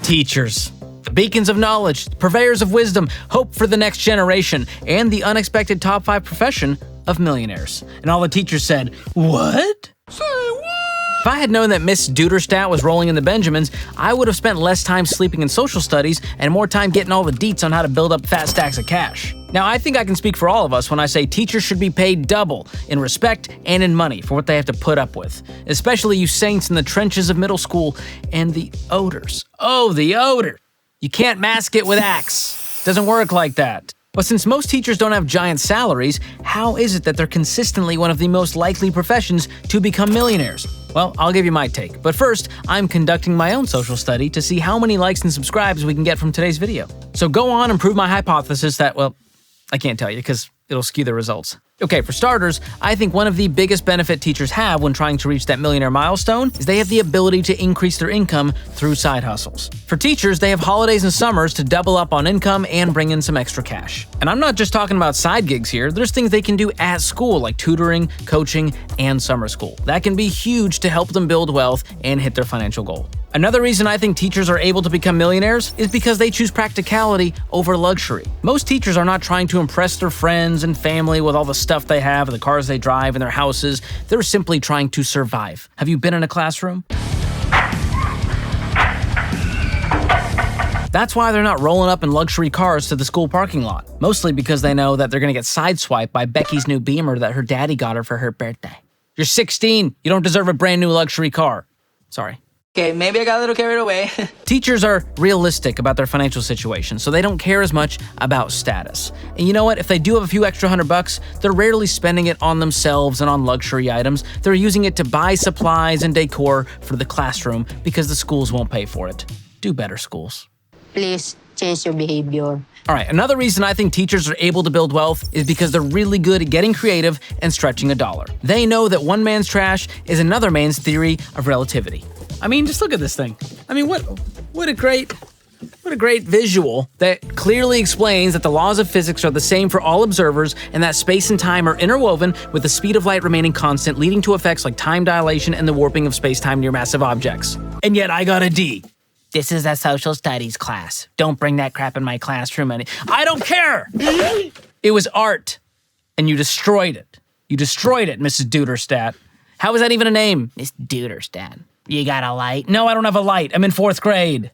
Teachers. The beacons of knowledge, purveyors of wisdom, hope for the next generation, and the unexpected top 5 profession of millionaires. And all the teachers said, "What?" Say what? If I had known that Miss Duderstadt was rolling in the Benjamins, I would have spent less time sleeping in social studies and more time getting all the deets on how to build up fat stacks of cash. Now, I think I can speak for all of us when I say teachers should be paid double in respect and in money for what they have to put up with, especially you saints in the trenches of middle school and the odors. Oh, the odor. You can't mask it with Axe. Doesn't work like that. But since most teachers don't have giant salaries, how is it that they're consistently one of the most likely professions to become millionaires? Well, I'll give you my take. But first, I'm conducting my own social study to see how many likes and subscribes we can get from today's video. So go on and prove my hypothesis that, well, I can't tell you because it'll skew the results. Okay, for starters, I think one of the biggest benefit teachers have when trying to reach that millionaire milestone is they have the ability to increase their income through side hustles. For teachers, they have holidays and summers to double up on income and bring in some extra cash. And I'm not just talking about side gigs here, there's things they can do at school like tutoring, coaching, and summer school. That can be huge to help them build wealth and hit their financial goal. Another reason I think teachers are able to become millionaires is because they choose practicality over luxury. Most teachers are not trying to impress their friends and family with all the stuff they have, the cars they drive, and their houses. They're simply trying to survive. Have you been in a classroom? That's why they're not rolling up in luxury cars to the school parking lot. Mostly because they know that they're going to get sideswiped by Becky's new Beamer that her daddy got her for her birthday. You're 16. You don't deserve a brand new luxury car. Sorry. Okay, maybe I got a little carried away. Teachers are realistic about their financial situation, so they don't care as much about status. And you know what? If they do have a few extra $100, they're rarely spending it on themselves and on luxury items. They're using it to buy supplies and decor for the classroom because the schools won't pay for it. Do better, schools. Please change your behavior. All right, another reason I think teachers are able to build wealth is because they're really good at getting creative and stretching a dollar. They know that one man's trash is another man's theory of relativity. I mean, just look at this thing. I mean, what a great visual that clearly explains that the laws of physics are the same for all observers and that space and time are interwoven with the speed of light remaining constant, leading to effects like time dilation and the warping of space-time near massive objects. And yet I got a D. This is a social studies class. Don't bring that crap in my classroom. I don't care. It was art, and you destroyed it. You destroyed it, Mrs. Duderstadt. How is that even a name? Miss Duderstadt. You got a light? No, I don't have a light. I'm in 4th grade.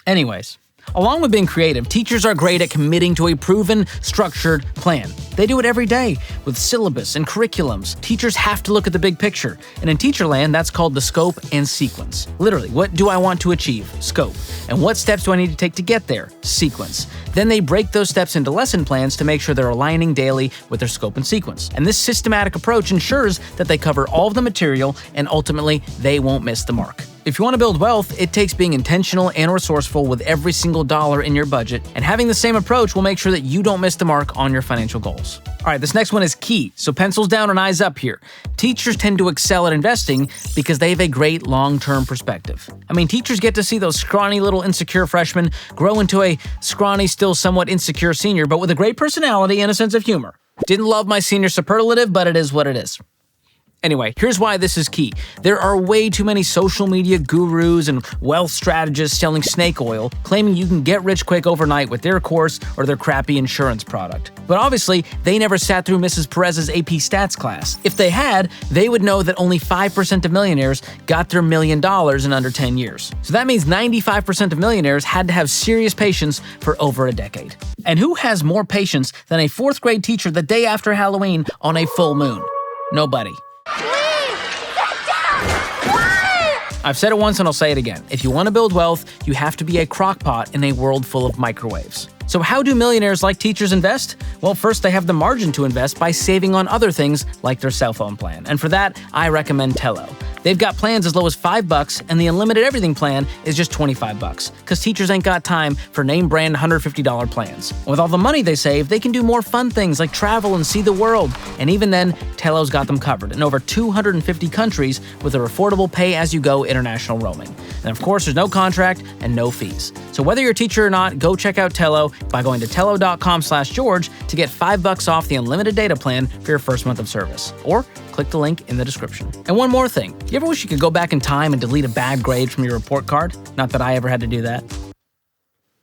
Anyways, along with being creative, teachers are great at committing to a proven, structured plan. They do it every day with syllabus and curriculums. Teachers have to look at the big picture. And in teacher land, that's called the scope and sequence. Literally, what do I want to achieve? Scope. And what steps do I need to take to get there? Sequence. Then they break those steps into lesson plans to make sure they're aligning daily with their scope and sequence. And this systematic approach ensures that they cover all of the material and ultimately they won't miss the mark. If you want to build wealth, it takes being intentional and resourceful with every single dollar in your budget, and having the same approach will make sure that you don't miss the mark on your financial goals. All right, this next one is key, so pencils down and eyes up here. Teachers tend to excel at investing because they have a great long-term perspective. I mean, teachers get to see those scrawny little insecure freshmen grow into a scrawny, still somewhat insecure senior, but with a great personality and a sense of humor. Didn't love my senior superlative, but it is what it is. Anyway, here's why this is key. There are way too many social media gurus and wealth strategists selling snake oil, claiming you can get rich quick overnight with their course or their crappy insurance product. But obviously, they never sat through Mrs. Perez's AP Stats class. If they had, they would know that only 5% of millionaires got their $1 million in under 10 years. So that means 95% of millionaires had to have serious patience for over a decade. And who has more patience than a 4th grade teacher the day after Halloween on a full moon? Nobody. I've said it once and I'll say it again. If you want to build wealth, you have to be a crockpot in a world full of microwaves. So how do millionaires like teachers invest? Well, first they have the margin to invest by saving on other things like their cell phone plan. And for that, I recommend Tello. They've got plans as low as $5 and the unlimited everything plan is just $25 because teachers ain't got time for name brand $150 plans. And with all the money they save, they can do more fun things like travel and see the world. And even then, Tello's got them covered in over 250 countries with their affordable pay-as-you-go international roaming. And of course, there's no contract and no fees. So whether you're a teacher or not, go check out Tello by going to tello.com/George to get $5 off the unlimited data plan for your first month of service. Or click the link in the description. And one more thing. You ever wish you could go back in time and delete a bad grade from your report card? Not that I ever had to do that.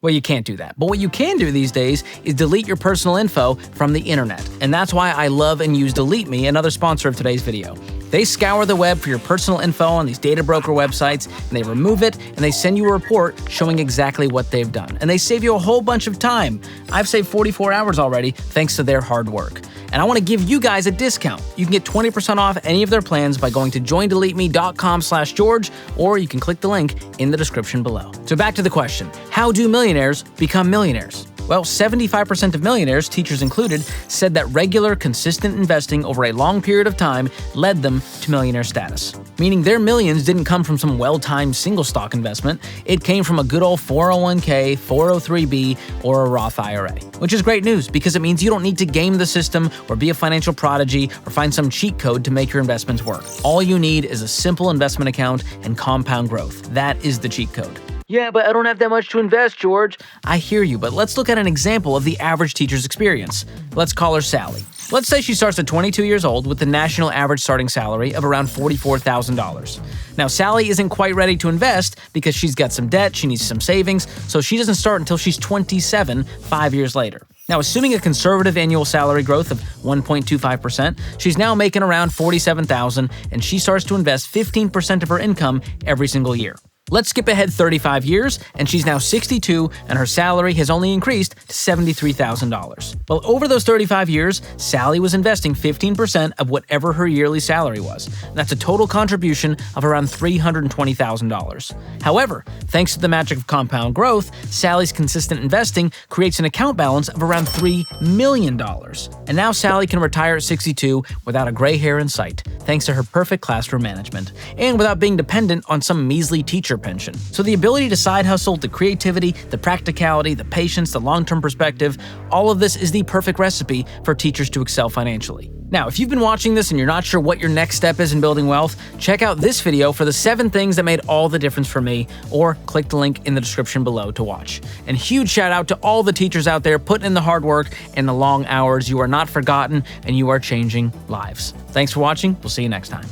Well, you can't do that. But what you can do these days is delete your personal info from the internet. And that's why I love and use Delete Me, another sponsor of today's video. They scour the web for your personal info on these data broker websites, and they remove it, and they send you a report showing exactly what they've done. And they save you a whole bunch of time. I've saved 44 hours already thanks to their hard work. And I want to give you guys a discount. You can get 20% off any of their plans by going to joindeleteme.com/George, or you can click the link in the description below. So back to the question, how do millionaires become millionaires? Well, 75% of millionaires, teachers included, said that regular, consistent investing over a long period of time led them to millionaire status. Meaning their millions didn't come from some well-timed single stock investment, it came from a good old 401k, 403b, or a Roth IRA. Which is great news because it means you don't need to game the system or be a financial prodigy or find some cheat code to make your investments work. All you need is a simple investment account and compound growth. That is the cheat code. Yeah, but I don't have that much to invest, George. I hear you, but let's look at an example of the average teacher's experience. Let's call her Sally. Let's say she starts at 22 years old with the national average starting salary of around $44,000. Now, Sally isn't quite ready to invest because she's got some debt, she needs some savings, so she doesn't start until she's 27, 5 years later. Now, assuming a conservative annual salary growth of 1.25%, she's now making around $47,000, and she starts to invest 15% of her income every single year. Let's skip ahead 35 years, and she's now 62, and her salary has only increased to $73,000. Well, over those 35 years, Sally was investing 15% of whatever her yearly salary was. That's a total contribution of around $320,000. However, thanks to the magic of compound growth, Sally's consistent investing creates an account balance of around $3 million. And now Sally can retire at 62 without a gray hair in sight, thanks to her perfect classroom management, and without being dependent on some measly teacher pension. So the ability to side hustle, the creativity, the practicality, the patience, the long-term perspective, all of this is the perfect recipe for teachers to excel financially. Now, if you've been watching this and you're not sure what your next step is in building wealth, check out this video for the 7 things that made all the difference for me, or click the link in the description below to watch. And huge shout out to all the teachers out there putting in the hard work and the long hours. You are not forgotten, and you are changing lives. Thanks for watching. We'll see you next time.